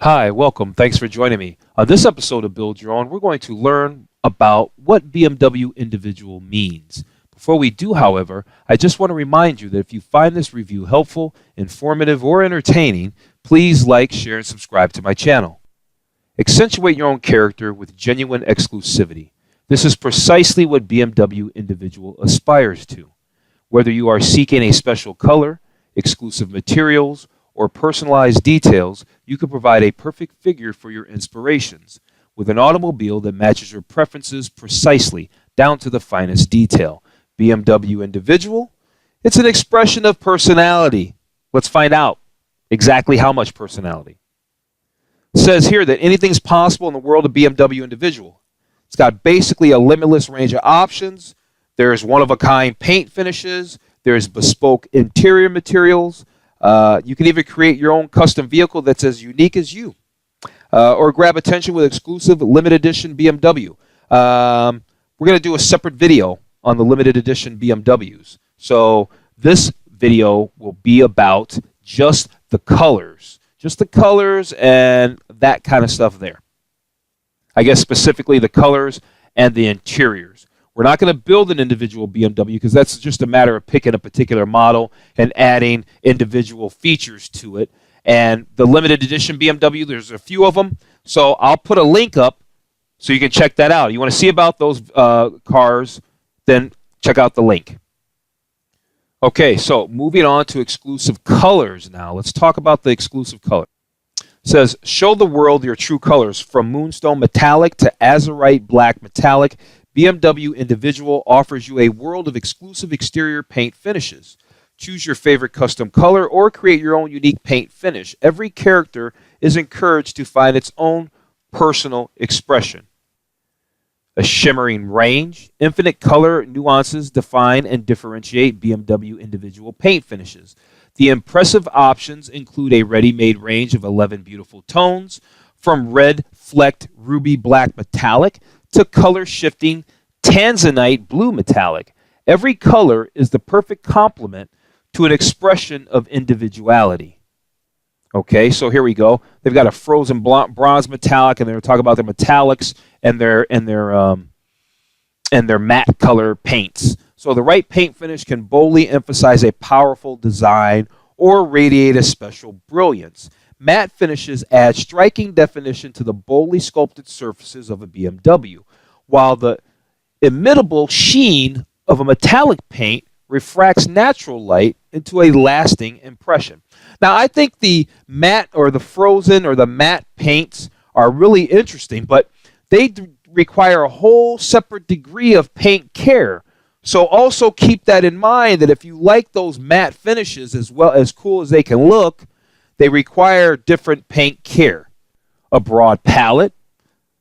Hi, welcome. Thanks for joining me. On this episode of Build Your Own, we're going to learn about what BMW Individual means. Before we do, however, I just want to remind you that if you find this review helpful, informative, or entertaining, please like, share, and subscribe to my channel. Accentuate your own character with genuine exclusivity. This is precisely what BMW Individual aspires to. Whether you are seeking a special color, exclusive materials, or personalized details, you can provide a perfect figure for your inspirations with an automobile that matches your preferences precisely down to the finest detail. BMW Individual, it's an expression of personality. Let's find out exactly how much personality. It says here that anything's possible in the world of BMW Individual. It's got basically a limitless range of options. There's one-of-a-kind paint finishes. There's bespoke interior materials. You can even create your own custom vehicle that's as unique as you. Or grab attention with exclusive limited edition BMW. We're going to do a separate video on the limited edition BMWs. So this video will be about just the colors. Just the colors and that kind of stuff there. I guess specifically the colors and the interiors. We're not going to build an individual BMW because that's just a matter of picking a particular model and adding individual features to it. And the limited edition BMW, there's a few of them. So I'll put a link up so you can check that out. You want to see about those cars, then check out the link. Okay, so moving on to exclusive colors now. Let's talk about the exclusive color. It says, show the world your true colors from Moonstone Metallic to Azurite Black Metallic. BMW Individual offers you a world of exclusive exterior paint finishes. Choose your favorite custom color or create your own unique paint finish. Every character is encouraged to find its own personal expression. A shimmering range, infinite color nuances define and differentiate BMW Individual paint finishes. The impressive options include a ready-made range of 11 beautiful tones, from red flecked ruby black metallic to color-shifting tanzanite blue metallic. Every color is the perfect complement to an expression of individuality. Okay, so here we go. They've got a frozen bronze metallic, and they're talking about their metallics and their matte color paints. So the right paint finish can boldly emphasize a powerful design or radiate a special brilliance. Matte finishes add striking definition to the boldly sculpted surfaces of a BMW, while the imitable sheen of a metallic paint refracts natural light into a lasting impression. Now, I think the matte or the frozen or the matte paints are really interesting, but they require a whole separate degree of paint care. So also keep that in mind, that if you like those matte finishes as well, as cool as they can look, they require different paint care. A broad palette.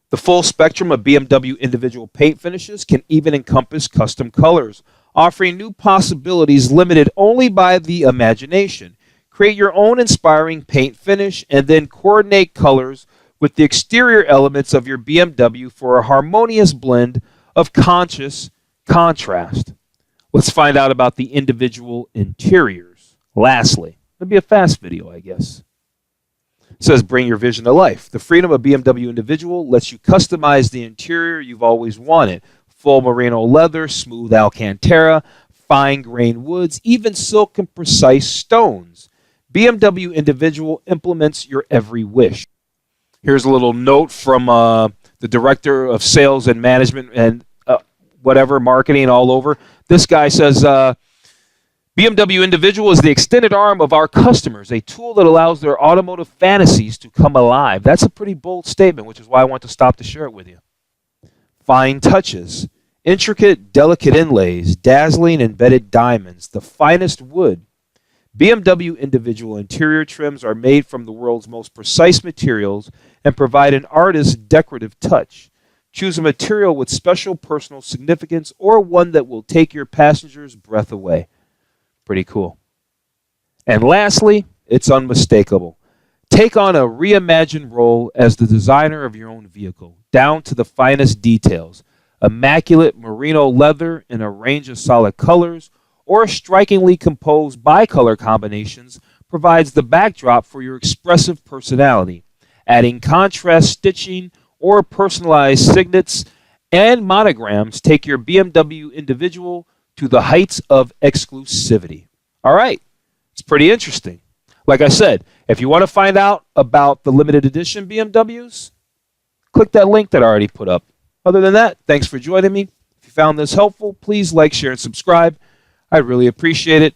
The full spectrum of BMW Individual paint finishes can even encompass custom colors, offering new possibilities limited only by the imagination. Create your own inspiring paint finish and then coordinate colors with the exterior elements of your BMW for a harmonious blend of conscious contrast. Let's find out about the individual interiors. Lastly, it'll be a fast video, I guess. It says, bring your vision to life. The freedom of BMW Individual lets you customize the interior you've always wanted. Full merino leather, smooth alcantara, fine-grained woods, even silk and precise stones. BMW Individual implements your every wish. Here's a little note from the director of sales and management and marketing all over. This guy says, BMW Individual is the extended arm of our customers, a tool that allows their automotive fantasies to come alive. That's a pretty bold statement, which is why I want to stop to share it with you. Fine touches, intricate, delicate inlays, dazzling embedded diamonds, the finest wood. BMW Individual interior trims are made from the world's most precise materials and provide an artist's decorative touch. Choose a material with special personal significance or one that will take your passenger's breath away. Pretty cool. And lastly, it's unmistakable. Take on a reimagined role as the designer of your own vehicle, down to the finest details. Immaculate merino leather in a range of solid colors or strikingly composed bicolor combinations provides the backdrop for your expressive personality. Adding contrast stitching or personalized signets and monograms take your BMW Individual to the heights of exclusivity. All right, it's pretty interesting. Like I said, if you want to find out about the limited edition BMWs, click that link that I already put up. Other than that, thanks for joining me. If you found this helpful, please like, share, and subscribe. I really appreciate it.